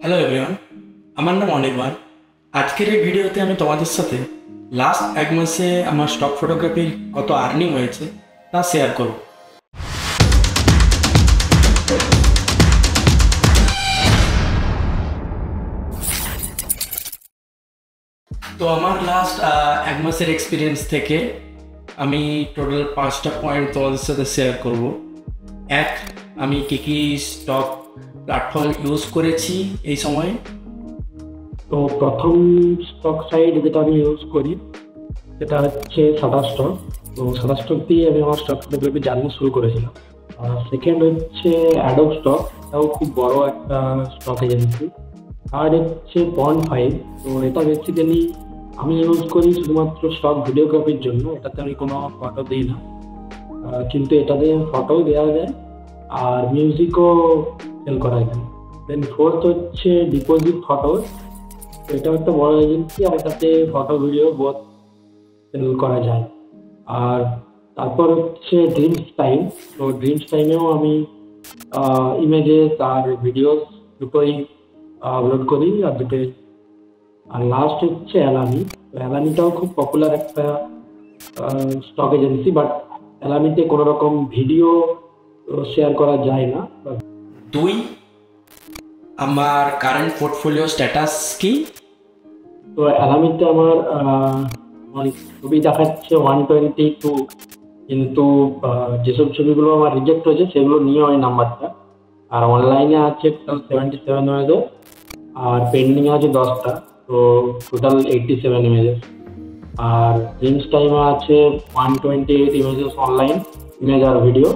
Hello everyone, আমার নাম অনির্বাণ। আজকের এই ভিডিওতে আমি তোমাদের সাথে লাস্ট এক মাসে আমার স্টক ফটোগ্রাফির কত আর্নিং হয়েছে তা শেয়ার করব। তো আমার লাস্ট এক মাসের এক্সপিরিয়েন্স থেকে আমি টোটাল 5টা পয়েন্ট তোমাদের সাথে শেয়ার করব। এক, আমি কী কী স্টক প্ল্যাটফর্ম ইউজ করেছি এই সময়ে। তো প্রথম স্টক সাইট যেটা আমি ইউজ করি সেটা হচ্ছে শাটারস্টক। তো শাটারস্টক দিয়ে আমি আমার স্টক ফটোগ্রাফি জার্নি শুরু করেছিলাম। আর সেকেন্ড হচ্ছে অ্যাডোব স্টক, এটাও খুব বড় একটা স্টক এজেন্সি। আর হচ্ছে পয়েন্ট 5। তো এটা বেসিক্যালি আমি ইউজ করি শুধুমাত্র স্টক ভিডিওগ্রাফির জন্য, এটাতে আমি কোনো ফটো দিই না। কিন্তু এটাতে ফটোও দেওয়া যায় আর মিউজিকও সেল করা যায়। দেন ফোর্থ হচ্ছে ডিপোজিট ফটোস। এটা একটা বড় এজেন্সি আর এটাতে ফটো ভিডিও বোথ সেল করা যায়। আর তারপর হচ্ছে ড্রিমস টাইম। তো ড্রিমস টাইমেও আমি ইমেজেস আর ভিডিওস দুটোই আপলোড করি আর দুটোই। আর লাস্ট হচ্ছে অ্যালামি। তো অ্যালামিটাও খুব পপুলার একটা স্টক এজেন্সি, বাট অ্যালামিতে কোনো রকম ভিডিও শেয়ার করা যায় না। দুই, আমার কারেন্ট পোর্টফোলিও স্ট্যাটাস কি? তো অ্যালামিতে আমার ছবি দেখাচ্ছে 122, কিন্তু যেসব ছবিগুলো আমার রিজেক্ট হয়েছে সেগুলো নিয়ে ওই নাম্বারটা। আর অনলাইনে আছে টোটাল 77 ইমেজেস আর পেন্ডিং আছে 10টা। তো টোটাল 87 ইমেজেস। আর ড্রিমস টাইমে আছে 128 ইমেজেস অনলাইন, ইমেজ আর ভিডিও।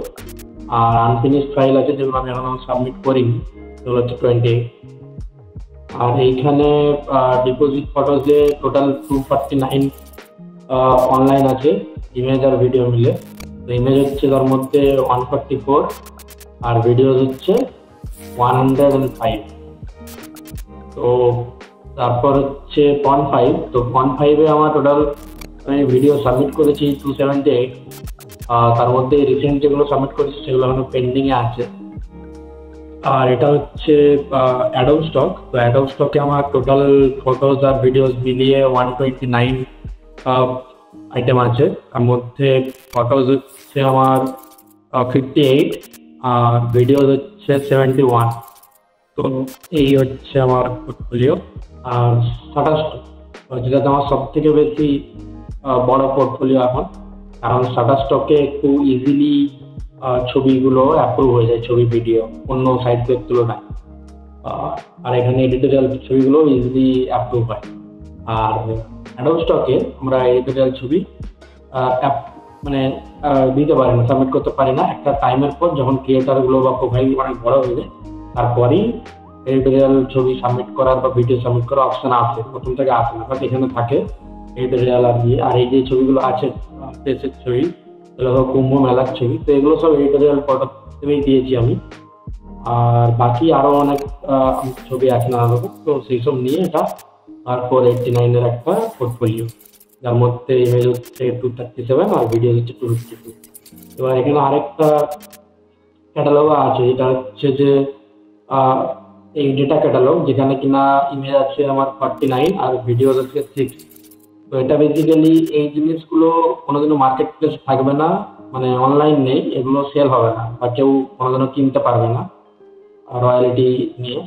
আর আনফিনিশড ফাইল আছে যেগুলো আমি এখনো সাবমিট করিনি, সেগুলো হচ্ছে 28। আর এইখানে ডিপোজিট ফটোজে টোটাল 249 অনলাইন আছে, ইমেজ আর ভিডিও মিলে। তো ইমেজ হচ্ছে তার মধ্যে 144 আর ভিডিও হচ্ছে 105। তো তারপর হচ্ছে পয়েন্ট 5। তো পয়েন্ট 5-এ আমার টোটাল আমি ভিডিও সাবমিট করেছি 278। তার মধ্যে রিসেন্ট যেগুলো সাবমিট করেছি সেগুলো এখনো পেন্ডিংয়ে আছে। আর এটা হচ্ছে অ্যাডোব স্টক। তো অ্যাডোব স্টকে আমার টোটাল ফটোজ আর ভিডিওস মিলিয়ে 129 আইটেম আছে। তার মধ্যে ফটোজ হচ্ছে আমার 58 আর ভিডিওস হচ্ছে 71। তো এই হচ্ছে আমার পোর্টফোলিও। আর শাটারস্টক যেটাতে আমার সব থেকে বেশি বড় পোর্টফোলিও এখন, কারণ শাটারস্টকে একটু ইজিলি ছবিগুলো অ্যাপ্রুভ হয়ে যায়, ছবি ভিডিও অন্য সাইটগুলোর তুলনায়। আর এখানে এডিটোরিয়াল ছবিগুলো ইজিলি অ্যাপ্রুভ হয়। আর অ্যাডোব স্টকে আমরা এডিটোরিয়াল ছবি মানে দিতে পারি না, সাবমিট করতে পারি না একটা টাইমের পর, যখন ক্রিয়েটারগুলো বা প্রোফাইল অনেক বড় হয়ে যায় তারপরেই এডিটোরিয়াল ছবি সাবমিট করার বা ভিডিও সাবমিট করার অপশন আসে। প্রথম থেকে আসে না, বাট এখানে থাকে এডিটোরিয়াল আর ইয়ে। আর এই যে ছবিগুলো আছে প্লেসের ছবি, এগুলো কুম্ভ মেলার ছবি, তো এগুলো সব এডিটোরিয়াল ফটো হিসেবেই দিয়েছি আমি। আর বাকি আরো অনেক ছবি আছে নানা রকম, তো সেই সব নিয়ে এটা আর 489-এর একটা পোর্টফোলিও, যার মধ্যে ইমেজ হচ্ছে 237 আর ভিডিও হচ্ছে 252। এবার এখানে আরেকটা ক্যাটালগ আছে, যেটা হচ্ছে যে এই ডেটা ক্যাটালগ, যেখানে কিনা ইমেজ আছে আমার 49 আর ভিডিও হচ্ছে 6। তো এটা বেসিক্যালি এই জিনিসগুলো কোনোদিনও মার্কেট প্লেস থাকবে না, মানে অনলাইন নেই, এগুলো সেল হবে না বা কেউ কোনোদিনও কিনতে পারবে না রয়্যালিটি নিয়ে।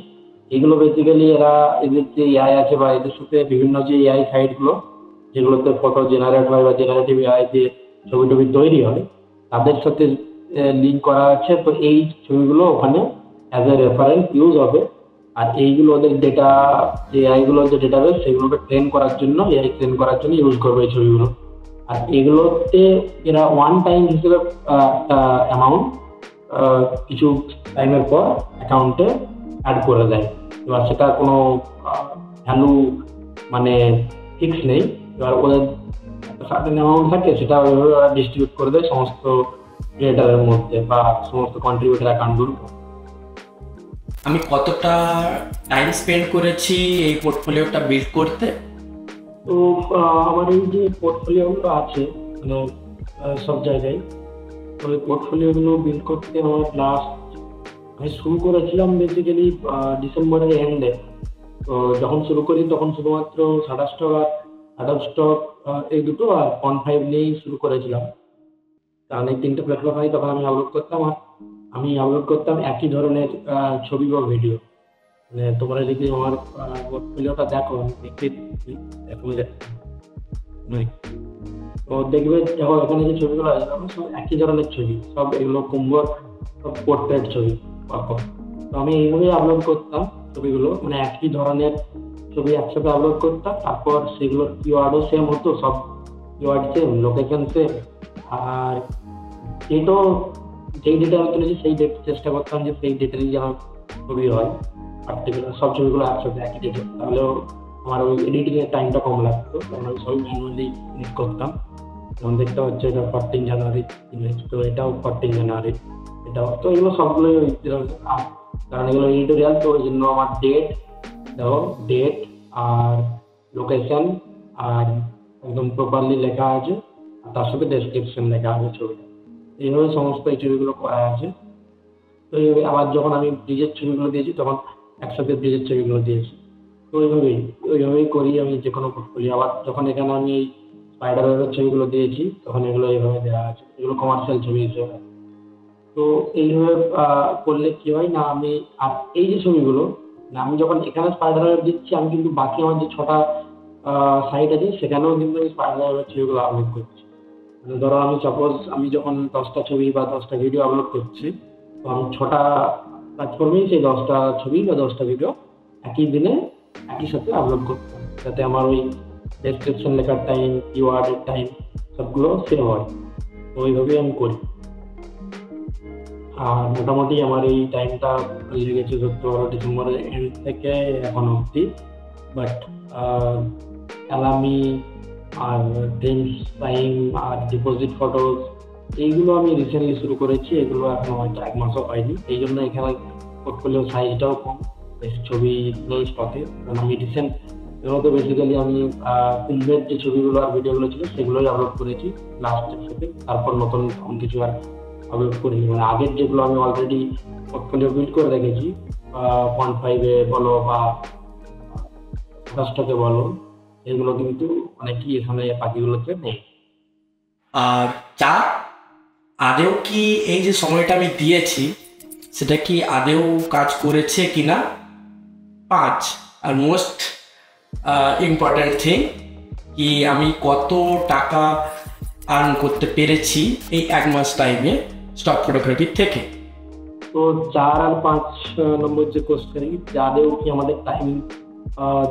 এগুলো বেসিক্যালি এরা এদের যে এআই আছে বা এদের সাথে বিভিন্ন যে এআই সাইটগুলো যেগুলোতে ফটো জেনারেট হয় বা জেনারেটিভ এআই দিয়ে ছবি টবি তৈরি হয়, তাদের সাথে লিঙ্ক করা আছে। তো এই ছবিগুলো ওখানে অ্যাজ এ রেফারেন্স ইউজ হবে। আর এইগুলো ওদের ডেটা, যে এআইগুলো যে ডেটাবেস সেগুলোকে ট্রেন করার জন্য, এআই ট্রেন করার জন্য ইউজ করবে এই ছবিগুলো। আর এগুলোতে এরা ওয়ান টাইম হিসেবে একটা অ্যামাউন্ট কিছু টাইমের পর অ্যাকাউন্টে অ্যাড করে দেয়। এবার সেটা কোনো ভ্যালু মানে ফিক্স নেই। এবার ওদের একটা সার্টেন অ্যামাউন্ট থাকে, সেটা ওইভাবে ওরা ডিস্ট্রিবিউট করে দেয় সমস্ত ক্রিয়েটারের মধ্যে বা সমস্ত কন্ট্রিবিউটার অ্যাকাউন্টগুলো। আমি কতটা টাইম স্পেন্ড করেছি এই পোর্টফোলিওটা বিল্ড করতে? তো আমার এই যে পোর্টফোলিওগুলো আছে মানে সব জায়গায়, তো এই পোর্টফোলিওগুলো বিল্ড করতে আমার লাস্ট আমি শুরু করেছিলাম বেসিক্যালি ডিসেম্বরের এন্ডে। তো যখন শুরু করি তখন শুধুমাত্র শাটার স্টক আর আডাব স্টক এই দুটো আর ফন্ট 5 নিয়েই শুরু করেছিলাম। কারণ এই তিনটে প্ল্যাটফর্ম হয় তখন আমি আপলোড করতাম, আর আমি আপলোড করতাম একই ধরনের ছবি বা ভিডিও। মানে তোমরা যদি আমার পোর্টফোলিওটা দেখো, আমি দেখতে এখন তো দেখবে দেখো এখানে যে ছবিগুলো আছে সব একই ধরনের ছবি, সব এগুলো কুম্ভর সব পোর্ট্রেট ছবি পারফর। তো আমি এইভাবেই আপলোড করতাম ছবিগুলো, মানে একই ধরনের ছবি একসাথে আপলোড করতাম। তারপর সেগুলোর কিওয়ার্ডও সেম হতো, সব কিওয়ার্ড সেম, লোকেশন সেম। আর ডেটও যেই ডেটে আমি তুলেছি সেই ডেট চেষ্টা করতাম যে সেই ডেটেরই যেন ছবি হয় পার্টিকুলার, সব ছবিগুলো একসাথে একই ডেটে। তাহলেও আমার ওই এডিটিং এর টাইমটা কম লাগতো, কারণ আমি সবই ম্যানুয়ালি এডিট করতাম। যেমন দেখতে হচ্ছে এটা 14 জানুয়ারি ইমেজ, তো এটাও 14 জানুয়ারি, এটাও। তো এগুলো সবগুলোই কারণ এগুলো এডিটোরিয়াল, তো ওই জন্য আমার ডেট, দেখো ডেট আর লোকেশন আর একদম প্রপারলি লেখা আছে, আর তার সাথে ডেসক্রিপশন লেখা আছে ছবিটা। এইভাবে সমস্ত এই ছবিগুলো করা আছে। তো এইভাবে আবার যখন আমি ব্রিজের ছবিগুলো দিয়েছি তখন একসাথে ব্রিজের ছবিগুলো দিয়েছি। তো ওইভাবেই করি আমি যে কোনো পোর্টফোলিও। আবার যখন এখানে আমি এই স্পাইডার ওয়েবের ছবিগুলো দিয়েছি তখন এগুলো এইভাবে দেওয়া আছে, এগুলো কমার্শিয়াল ছবি হিসেবে। তো এইভাবে করলে কি হয় না, আমি আর এই যে ছবিগুলো, না আমি যখন এখানে স্পাইডার ওয়েব দিচ্ছি, আমি কিন্তু বাকি আমার যে 6টা সাইট আছে সেখানেও কিন্তু আমি স্পাইডার ওয়েবের ছবিগুলো আপলোড করছি। মানে ধরো আমি সাপোজ আমি যখন 10টা ছবি বা 10টা ভিডিও আপলোড করছি, তো আমি 6টা প্ল্যাটফর্মেই সেই 10টা ছবি বা 10টা ভিডিও একই দিনে একই সাথে আপলোড করতাম, যাতে আমার ওই ডেসক্রিপশন লেখার টাইম, কিওয়ার্ডের টাইম সবগুলো সেভ হয়। তো ওইভাবেই আমি করি। আর মোটামুটি আমার এই টাইমটা লেগেছে ধরতে পারো ডিসেম্বরের এন্ড থেকে এখন অবধি। বাট অ্যালামি আর ড্রিমস টাইম আর ডিপোজিট ফটোজ এইগুলো আমি রিসেন্টলি শুরু করেছি, এগুলো এখন হয়তো 1 মাসও হয়নি। এই জন্য এখানে পোর্টফোলিও সাইজটাও কম, বেশ ছবি নেই স্টকে। কারণ আমি রিসেন্ট এগুলোতে বেসিক্যালি আমি কুম্ভের যে ছবিগুলো আর ভিডিওগুলো ছিল সেগুলোই আপলোড করেছি লাস্টের সাথে। তারপর নতুন কিছু আর আপলোড করিনি। মানে আগের যেগুলো আমি অলরেডি পোর্টফোলিও বিল্ড করে রেখেছি, ফন্ট 5 বলো বা স্টকে বলো, এগুলো কিন্তু অনেকই এখানে বাকিগুলোতে নেই। আর চা আদেও কি এই যে সময়টা আমি দিয়েছি সেটা কি আদেও কাজ করেছে কিনা? 5, আর মোস্ট ইম্পর্ট্যান্ট থিং, কি আমি কত টাকা আর্ন করতে পেরেছি এই 1 মাস টাইমে স্টক ফটোগ্রাফি থেকে। তো 4 আর 5 নম্বর যে কোশ্চেন, যাদেরও কি আমাদের টাইম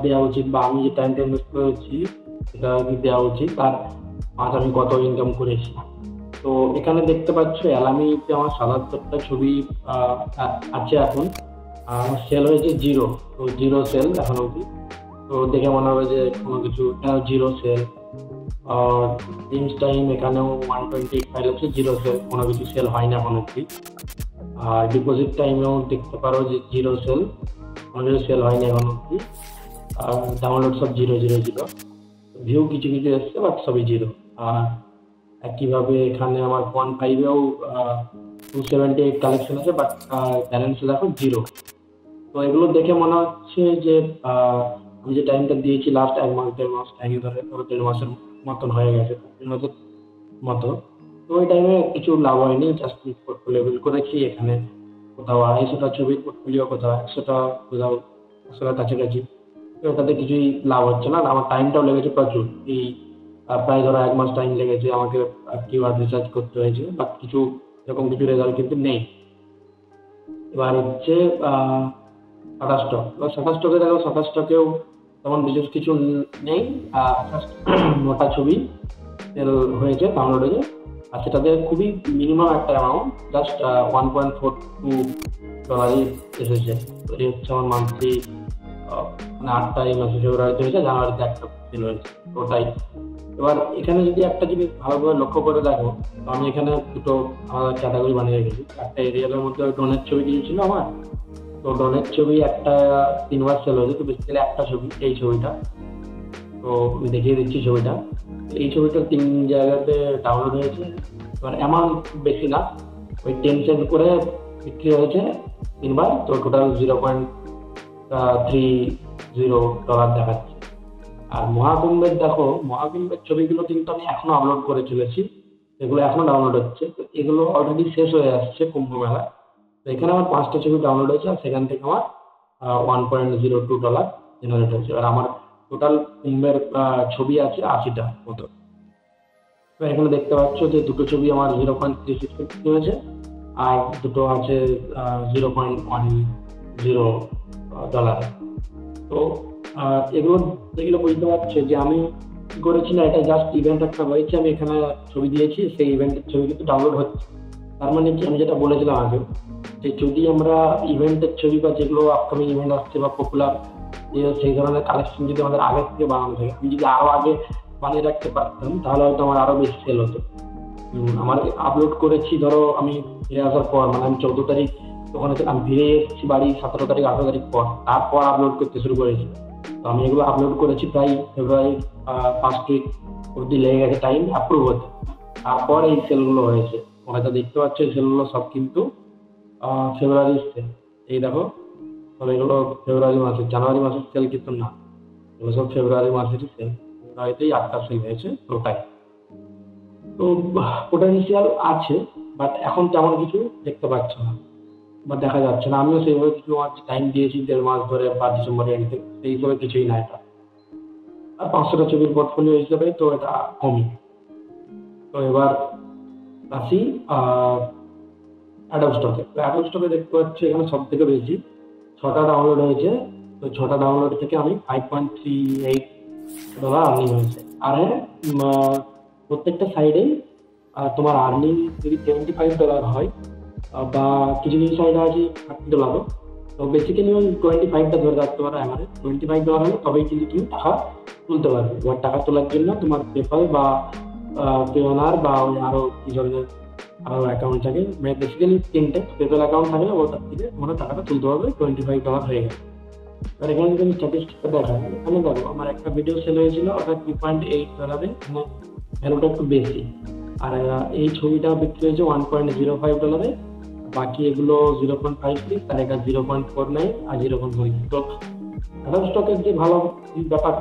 দেওয়া উচিত বা আমি যে টাইমটা ইনভেস্ট করেছি সেটা কি দেওয়া উচিত, আর 5 আমি কত ইনকাম করেছি। তো এখানে দেখতে পাচ্ছ অ্যালামিতে আমার 77টা ছবি আছে এখন, আমার সেল হয়েছে 0। তো 0 সেল এখন অবধি। তো দেখে মনে হবে যে কোনো কিছু 0 সেল। আর ড্রিমস টাইম এখানেও 128 ফাইল আছে, 0 সেল, কোনো কিছু সেল হয় না এখন অবধি। আর ডিপোজিট টাইমেও দেখতে পারো যে 0 সেল, কোনো কিছু সেল হয়নি এখন অবধি। আর ডাউনলোড সব 000, ভিউ কিছু কিছু এসছে বাট সবই 0। আর একইভাবে এখানে আমার ফন্ট 5-এও 278 কালেকশন আছে, বাট ব্যালেন্স দেখো 0। তো এগুলো দেখে মনে হচ্ছে যে আমি যে টাইমটা দিয়েছি লাস্ট 1 মাস 1.5 মাস টাইম ধরে, 1.5 মাসের মতন হয়ে গেছে মতো। তো ওই টাইমে কিছু লাভ হয়নি, জাস্ট পোর্টফোলিও বিল্ড করেছি। এখানে কোথাও 250টা ছবির পোর্টফোলিও, কোথাও 100টা, কোথাও 100টার কাছাকাছি। তো ওটাতে কিছুই লাভ হচ্ছে না। আর আমার টাইমটাও লেগেছে প্রচুর, এই প্রায় ধরো 1 মাস টাইম লেগেছে আমাকে কিওয়ার্ড রিসার্চ করতে হয়েছে, বাট কিছু এরকম কিছু রেজাল্ট কিন্তু নেই। এবার হচ্ছে শাটার স্টক। এবার শাটার স্টকে দেখো, শাটার স্টকেও তেমন বিশেষ কিছু নেই। জাস্ট 9টা ছবি সেল হয়েছে, ডাউনলোড হয়েছে, আর সেটাতে খুবই মিনিমাম একটা অ্যামাউন্ট, জাস্ট $1.42 এসেছে। তো এই হচ্ছে আমার মান্থলি, মানে 8টা এই মাসে ফেব্রুয়ারিতে হয়েছে, জানুয়ারিতে একটা সেল হয়েছে, ওটাই। এবার এখানে যদি একটা জিনিস ভালোভাবে লক্ষ্য করে দেখো, তো আমি এখানে দুটো আলাদা ক্যাটাগরি বানিয়ে রেখেছি। একটা এরিয়ালের মধ্যে ডোনের ছবি কিছু ছিল আমার, তো ডোনের ছবি একটা 3বার সেল হয়েছে। তো বেসিক্যালি একটা ছবি, এই ছবিটা, তো আমি দেখিয়ে দিচ্ছি ছবিটা। এই ছবিটা 3 জায়গাতে ডাউনলোড হয়েছে। এবার অ্যামাউন্ট বেশি না, ওই 10 সেন্ট করে বিক্রি হয়েছে 3বার, তো টোটাল $0.30 দেখাচ্ছে। আর মহাকুম্ভের দেখো, মহাকুম্ভের ছবিগুলো কিন্তু আমি এখনো আপলোড করে চলেছি, এগুলো এখনো ডাউনলোড হচ্ছে। তো এগুলো অলরেডি শেষ হয়ে আসছে কুম্ভ মেলা। তো এখানে আমার 5টা ছবি ডাউনলোড হয়েছে, আর সেখান থেকে আমার $1.02 জেনারেট হয়েছে। আর আমার টোটাল কুম্ভের ছবি আছে 80টা মতো। তো এখানে দেখতে পাচ্ছ যে দুটো ছবি আমার $0.360 হয়েছে, আর দুটো আছে $0.10। তো এগুলো যেগুলো বুঝতে পারছো যে আমি কি করেছি না, এটা জাস্ট ইভেন্ট একটা হয়েছে, আমি এখানে ছবি দিয়েছি, সেই ইভেন্টের ছবি কিন্তু ডাউনলোড হচ্ছে। তার মানে কি, আমি যেটা বলেছিলাম আগে, যে যদি আমরা ইভেন্টের ছবি বা যেগুলো আপকামিং ইভেন্ট আসছে বা পপুলার সেই ধরনের কালেকশন যদি আমাদের আগে থেকে বানানো থাকে, আমি যদি আরো আগে বানিয়ে রাখতে পারতাম, তাহলে হয়তো আমার আরো বেশি সেল হতো। আমার আপলোড করেছি ধরো আমি ফিরে আসার পর, মানে আমি 14 তারিখ তখন আমি ফিরে এসেছি বাড়ি 17 তারিখ 18 তারিখ পর, তারপর আপলোড করতে শুরু করেছি। তো আমি এগুলো আপলোড করেছি প্রায় ফেব্রুয়ারি ফার্স্ট উইক অব্দি লেগে গেছে টাইম অ্যাপ্রুভ হতে। তারপর এই সেলগুলো হয়েছে, হয়তো দেখতে পাচ্ছ এই সেলগুলো সব কিন্তু ফেব্রুয়ারি সেল। এই দেখো সব এগুলো ফেব্রুয়ারি মাসের, জানুয়ারি মাসের সেল কিন্তু না, এগুলো সব ফেব্রুয়ারি মাসেরই সেল। ফেব্রুয়ারিতেই 8টা সেল হয়েছে টোটাল। তো পোটেনশিয়াল আছে, বাট এখন তেমন কিছু দেখতে পাচ্ছ না বা দেখা যাচ্ছে না। আমিও সেইভাবে কিছু টাইম দিয়েছি 1.5 মাস ধরে, বা ডিসেম্বরে এন্ড থেকে, সেই হিসেবে কিছুই না এটা। আর 500টা ছবির পোর্টফোলিও হিসেবে তো এটা কমই। তো এবার আসি অ্যাডোব স্টকে। তো অ্যাডোব স্টকে দেখতে পাচ্ছি এখানে সব থেকে বেশি 6টা ডাউনলোড হয়েছে। তো 6টা ডাউনলোড থেকে আমি $5.38 আর্নিং হয়েছে। আর প্রত্যেকটা সাইডেই তোমার আর্নিং যদি $75 হয়, বা কিছু কিছু সাইডে আছে $30, তো বেসিক্যালি ওই 25টা ধরে রাখতে পারো অ্যাভারেজ। $25 হলে তবেই কিন্তু তুমি টাকা তুলতে পারবে। এবার টাকা তোলার জন্য তোমার পেপাল বা পেওনার বা ওই আরো কি ধরনের আরো অ্যাকাউন্ট থাকে, মানে বেসিক্যালি 3টে পেপাল অ্যাকাউন্ট থাকলে ওটার থেকে তোমরা টাকাটা তুলতে পারবে। $25 হয়ে গেছে। আর এখানে যদি আমি স্ট্যাটিস্টিকটা দেখাই, এখানে দেখো আমার একটা ভিডিও সেল হয়েছিল, ওটা $2.8, ভ্যালুটা একটু বেশি। আর এই ছবিটা বিক্রি হয়েছে $1.05। বাকি এগুলো 0.56, আর এটা 0.49 আর 0.46। তো অ্যাডোব স্টকের যে ভালো ব্যাপার,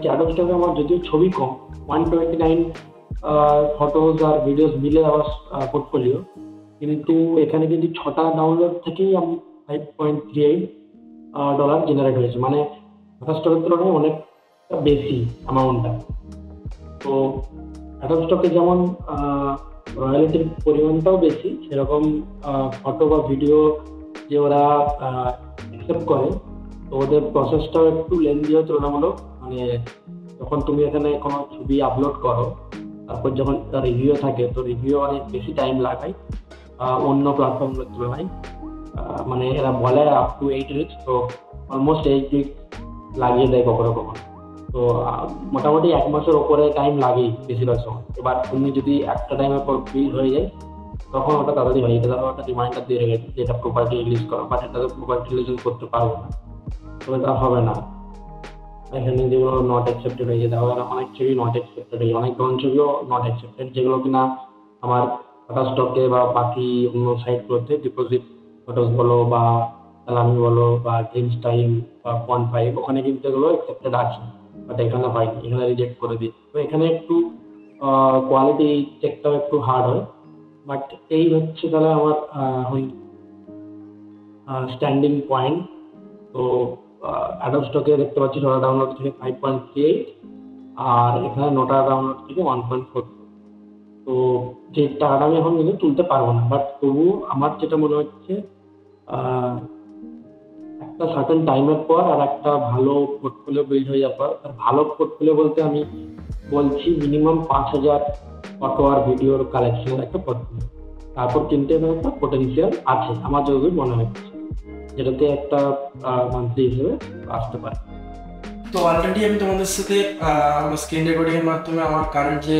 অ্যাডোব স্টকে আমার যদিও ছবি কম, 129 ফটোজ আর ভিডিওস মিলে আমার পোর্টফোলিও, কিন্তু এখানে কিন্তু 6টা ডাউনলোড থেকেই আমি $5.38 জেনারেট হয়েছে, মানে অ্যাডোব স্টকের তুলনায় অনেকটা বেশি অ্যামাউন্টটা। তো অ্যাডোব স্টকে যেমন রয়্যালিটির পরিমাণটাও বেশি, সেরকম ফটো বা ভিডিও যে ওরা অ্যাকসেপ্ট করে, তো ওদের প্রসেসটাও একটু লেন্দি হয় তুলনামূলক। মানে যখন তুমি এখানে কোনো ছবি আপলোড করো, তারপর যখন তার রিভিউ থাকে, তো রিভিউ অনেক বেশি টাইম লাগায় অন্য প্ল্যাটফর্মগুলোর তুলনায়। মানে এরা বলে আপ টু 8 উইকস, তো অলমোস্ট 8 উইকস লাগিয়ে দেয় কখনো কখনো। তো মোটামুটি 1 মাসের ওপরে টাইম লাগেই বেশিরভাগ সময়। এবার তুমি যদি একটা টাইমের পর ফ্রিজ হয়ে যায়, তখন ওটা তাড়াতাড়ি হয়। এটা ধরো একটা রিমাইন্ডার দিয়ে রেখেছে যে এটা প্রপার্টি রিলিজ করো, বাট এটা তো প্রপার্টি রিলিজ করতে পারবো না, তো এটা হবে না। এখানে যেগুলো নট অ্যাকসেপ্টেড হয়েছে, দেখো অনেক ছবি নট অ্যাকসেপ্টেড হয়েছে, অনেক ধরনের ছবিও নট অ্যাকসেপ্টেড, যেগুলো কিনা আমার টাটা স্টকে বা বাকি অন্য সাইটগুলোতে ডিপোজিট ফটোস বলো বা সালামি বলো বা ড্রিমস টাইম বা Quant5, ওখানে কিন্তু এগুলো অ্যাকসেপ্টেড আছে, বাট এখানে হয়নি, এখানে রিজেক্ট করে দিই। তো এখানে একটু কোয়ালিটি চেকটাও একটু হার্ড হয়। বাট এই হচ্ছে তাহলে আমার স্ট্যান্ডিং পয়েন্ট। তো অ্যাডোব স্টকে দেখতে পাচ্ছি 6টা ডাউনলোড থেকে 5.38, আর এখানে 9টা ডাউনলোড থেকে 1.4। তো যে টাকাটা আমি এখন কিন্তু তুলতে পারবো না, বাট তবু আমার যেটা মনে হচ্ছে একটা সার্টেন টাইমের পর আর একটা ভালো পোর্টফোলিও বিল্ড হয়ে যাওয়ার পর, আর ভালো পোর্টফোলিও বলতে আমি বলছি মিনিমাম 5,000 ফটো আর ভিডিওর কালেকশনের একটা পোর্টফোলিও, তারপর কিনতে একটা পোটেনশিয়াল আছে আমার যতদূর মনে হচ্ছে, যেটাতে একটা মান্থলি হিসেবে আসতে পারে। তো অলরেডি আমি তোমাদের সাথে আমার স্ক্রিন রেকর্ডিং এর মাধ্যমে আমার কারেন্ট যে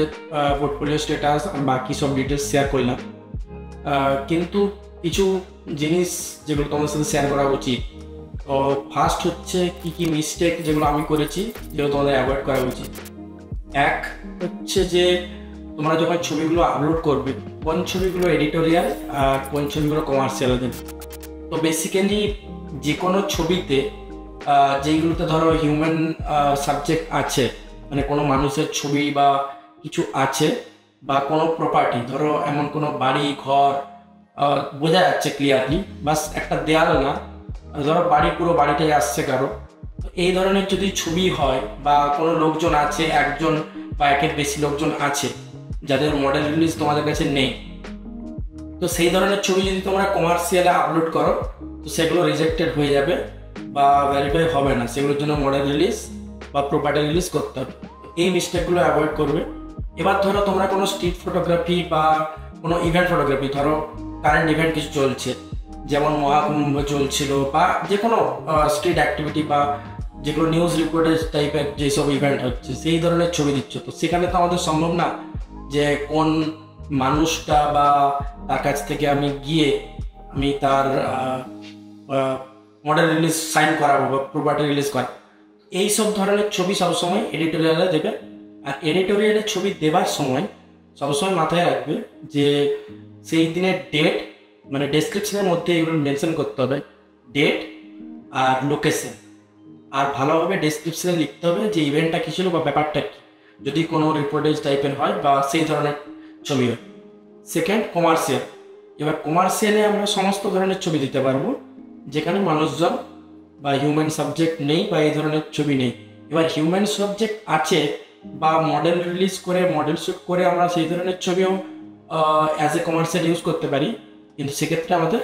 পোর্টফোলিও স্ট্যাটাস বাকি সব ডিটেলস শেয়ার করলাম, কিন্তু কিছু জিনিস যেগুলো তোমাদের সাথে শেয়ার করা উচিত। তো ফার্স্ট হচ্ছে কি কি মিস্টেক যেগুলো আমি করেছি, যেগুলো তোমাদের অ্যাভয়েড করা উচিত। এক হচ্ছে যে তোমরা যখন ছবিগুলো আপলোড করবে, কোন ছবিগুলো এডিটোরিয়াল আর কোন ছবিগুলো কমার্শিয়াল দেবে। তো বেসিক্যালি যে কোনো ছবিতে যেইগুলোতে ধরো হিউম্যান সাবজেক্ট আছে, মানে কোনো মানুষের ছবি বা কিছু আছে, বা কোনো প্রপার্টি, ধরো এমন কোনো বাড়ি ঘর বোঝা যাচ্ছে ক্লিয়ারলি, বাস একটা দেয়াল না, ধরো বাড়ি পুরো বাড়িটাই আসছে কারো, এই ধরনের যদি ছবি হয়, বা কোনো লোকজন আছে, একজন বা একের বেশি লোকজন আছে যাদের মডেল রিলিজ তোমাদের কাছে নেই, তো সেই ধরনের ছবি যদি তোমরা কমার্শিয়ালে আপলোড করো তো সেগুলো রিজেক্টেড হয়ে যাবে বা ভেরিফাই হবে না, সেগুলোর জন্য মডেল রিলিজ বা প্রপার্টি রিলিজ করতে হবে। এই মিস্টেকগুলো অ্যাভয়েড করবে। এবার ধরো তোমরা কোনো স্ট্রিট ফটোগ্রাফি বা কোনো ইভেন্ট ফটোগ্রাফি, ধরো কারেন্ট ইভেন্ট কিছু চলছে, যেমন মহাকুম্ভ চলছিল বা যে কোনো স্ট্রিট অ্যাক্টিভিটি বা যেগুলো নিউজ রিপোর্টেজ টাইপের যেসব ইভেন্ট হচ্ছে, সেই ধরনের ছবি দিচ্ছ, তো সেখানে তো আমাদের সম্ভব না যে কোন মানুষটা বা তার কাছ থেকে আমি গিয়ে আমি তার মডেল রিলিজ সাইন করাবো বা প্রপার্টি রিলিজ করাবো। এইসব ধরনের ছবি সবসময় এডিটোরিয়ালে দেবে। আর এডিটোরিয়ালে ছবি দেওয়ার সময় সবসময় মাথায় রাখবে যে সেই দিনের ডেট, মানে ডেসক্রিপশনের মধ্যে এগুলো মেনশন করতে হবে, ডেট আর লোকেশন, আর ভালোভাবে ডেসক্রিপশনে লিখতে হবে যে ইভেন্টটা কী ছিল বা ব্যাপারটা কী, যদি কোনো রিপোর্টেজ টাইপের হয় বা সেই ধরনের ছবি হয়। Second, commercial. এবার কমার্শিয়ালে আমরা সমস্ত ধরনের ছবি দিতে পারবো যেখানে মানুষজন বা হিউম্যান সাবজেক্ট নেই বা এই ধরনের ছবি নেই। এবার হিউম্যান সাবজেক্ট আছে বা মডেল রিলিজ করে মডেল শ্যুট করে আমরা সেই ধরনের ছবিও অ্যাজ এ কমার্শিয়াল ইউজ করতে পারি, কিন্তু সেক্ষেত্রে আমাদের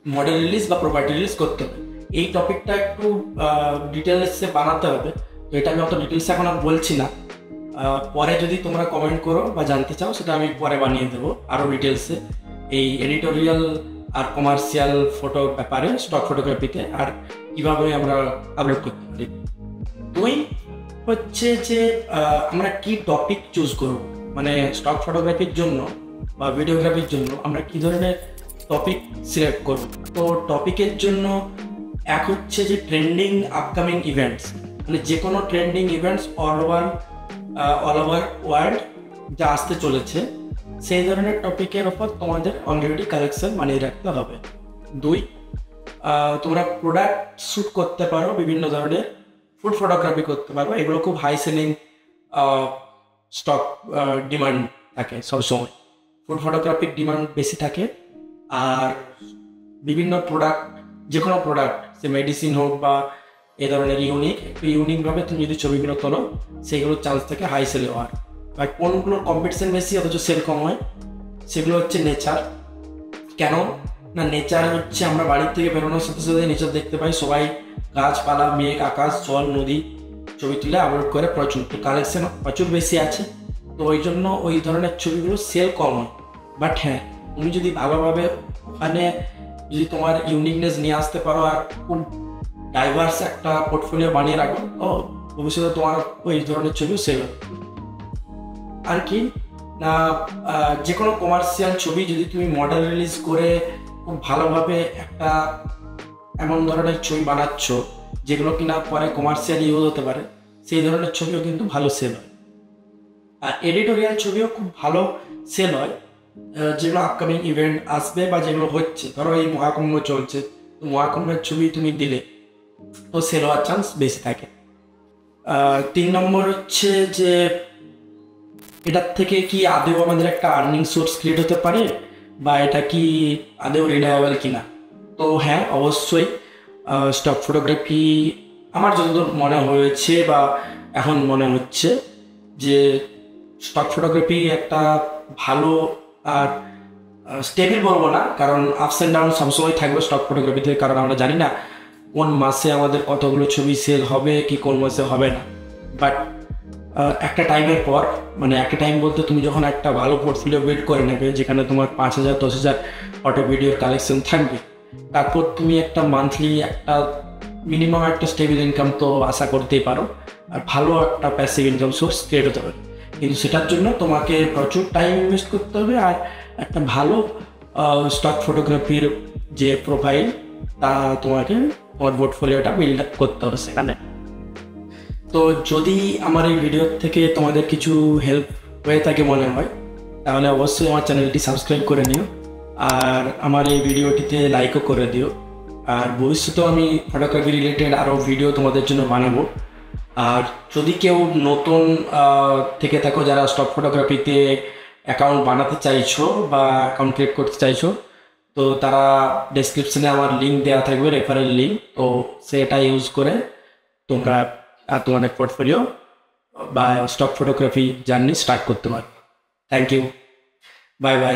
মডেল রিলিজ বা প্রপার্টি রিলিজ করতে হবে। এই টপিকটা একটু ডিটেলসে বানাতে হবে, তো এটা আমি অত ডিটেলসে এখন আর বলছি না। পরে যদি তোমরা কমেন্ট করো বা জানতে চাও সেটা আমি পরে বানিয়ে দেবো আরও ডিটেলসে, এই এডিটোরিয়াল আর কমার্শিয়াল ফটো ব্যাপারে স্টক ফটোগ্রাফিতে, আর কীভাবে আমরা আপলোড করতে পারি। দুই হচ্ছে যে আমরা কি টপিক চুজ করব, মানে স্টক ফটোগ্রাফির জন্য বা ভিডিওগ্রাফির জন্য আমরা কি ধরনের টপিক সিলেক্ট করব। তো টপিকের জন্য এক হচ্ছে যে ট্রেন্ডিং আপকামিং ইভেন্টস, মানে যে কোনো trending events all over world যা আসতে চলেছে, সেই ধরনের টপিকের ওপর তোমাদের অলরেডি কালেকশন বানিয়ে রাখতে হবে। দুই, তোমরা প্রোডাক্ট শ্যুট করতে পারো, বিভিন্ন ধরনের ফুড ফটোগ্রাফি করতে পারো, এগুলো খুব হাই সেলিং স্টক ডিমান্ড থাকে সবসময়, ফুড ফটোগ্রাফির ডিমান্ড বেশি থাকে। আর বিভিন্ন প্রোডাক্ট, যে কোনো প্রোডাক্ট, সে মেডিসিন হোক বা এ ধরনের ইউনিকভাবে তুমি যদি ছবিগুলো তোলো, সেইগুলোর চান্স থাকে হাই সেল হওয়ার। আর কোনগুলোর কম্পিটিশন বেশি অথচ সেল কম হয়, সেগুলো হচ্ছে নেচার। কেন না, নেচার হচ্ছে আমরা বাড়ির থেকে বেরোনোর সাথে সাথে নেচার দেখতে পাই, সবাই গাছপালা, মেঘ, আকাশ, জল, নদী ছবি তুলে আপলোড করে, প্রচুর কালেকশন প্রচুর বেশি আছে, তো ওই জন্য ওই ধরনের ছবিগুলো সেল কম হয়। বাট হ্যাঁ, তুমি যদি ভালোভাবে ওখানে যদি তোমার ইউনিকনেস নিয়ে আসতে পারো আর খুব ডাইভার্স একটা পোর্টফোলিও বানিয়ে রাখো, তো ভবিষ্যতে তোমার ওই ধরনের ছবিও সেল হবে। আর কি না, যে কোনো কমার্শিয়াল ছবি যদি তুমি মডেল রিলিজ করে খুব ভালোভাবে একটা এমন ধরনের ছবি বানাচ্ছ যেগুলো কিনা পরে কমার্শিয়াল ইউজ হতে পারে, সেই ধরনের ছবিও কিন্তু ভালো সেল হয়। আর এডিটোরিয়াল ছবিও খুব ভালো সেল হয়, যেগুলো আপকামিং ইভেন্ট আসবে বা যেগুলো হচ্ছে, ধরো এই মহাকুম্ভ চলছে, তো মহাকুম্ভের ছবি তুমি দিলে তো সেল হওয়ার চান্স বেশি থাকে। 3 নম্বর হচ্ছে যে এটার থেকে কি আদৌ আমাদের একটা আর্নিং সোর্স ক্রিয়েট হতে পারে বা এটা কি আদৌ রিলায়েবল কিনা। তো হ্যাঁ, অবশ্যই স্টক ফটোগ্রাফি আমার যতদূর মনে হয়েছে বা এখন মনে হচ্ছে যে স্টক ফটোগ্রাফি একটা ভালো আর স্টেবল বলবো না, কারণ আপস অ্যান্ড ডাউন সবসময় থাকবে স্টক ফটোগ্রাফিতে, কারণ আমরা জানি না কোন মাসে আমাদের কতগুলো ছবি সেল হবে কি কোন মাসে হবে না। বাট একটা টাইমের পর, মানে একটা টাইম বলতে তুমি যখন একটা ভালো পোর্টফোলিও বিল্ড করে নেবে যেখানে তোমার 5,000 10,000 ফটো ভিডিওর কালেকশন থাকবে, তারপর তুমি একটা মান্থলি একটা মিনিমাম একটা স্টেবল ইনকাম তো আশা করতেই পারো, আর ভালো একটা প্যাসিভ ইনকাম সোর্স ক্রিয়েট হতে পারে। কিন্তু সেটার জন্য তোমাকে প্রচুর টাইম ইনভেস্ট করতে হবে আর একটা ভালো স্টক ফটোগ্রাফির যে প্রোফাইল তা তোমাকে তোমার পোর্টফোলিওটা বিল্ড আপ করতে হবে সেখানে। তো যদি আমার এই ভিডিও থেকে তোমাদের কিছু হেল্প হয়ে থাকে মনে হয়, তাহলে অবশ্যই আমার চ্যানেলটি সাবস্ক্রাইব করে নিও আর আমার এই ভিডিওটিতে লাইকও করে দিও। আর ভবিষ্যতেও আমি ফটোগ্রাফি রিলেটেড আরও ভিডিও তোমাদের জন্য বানাবো। আর যদি কেউ নতুন থেকে থাকো যারা স্টক ফটোগ্রাফিতে অ্যাকাউন্ট বানাতে চাইছো বা অ্যাকাউন্ট ক্রিয়েট করতে চাইছো, তো তারা ডেসক্রিপশনে আমার লিঙ্ক দেওয়া থাকবে, রেফারেল লিঙ্ক, তো সেটা ইউজ করে তোমরা তোমাদের পোর্টফোলিও বা স্টক ফটোগ্রাফি জার্নি স্টার্ট করতে পারো। Thank you, bye by.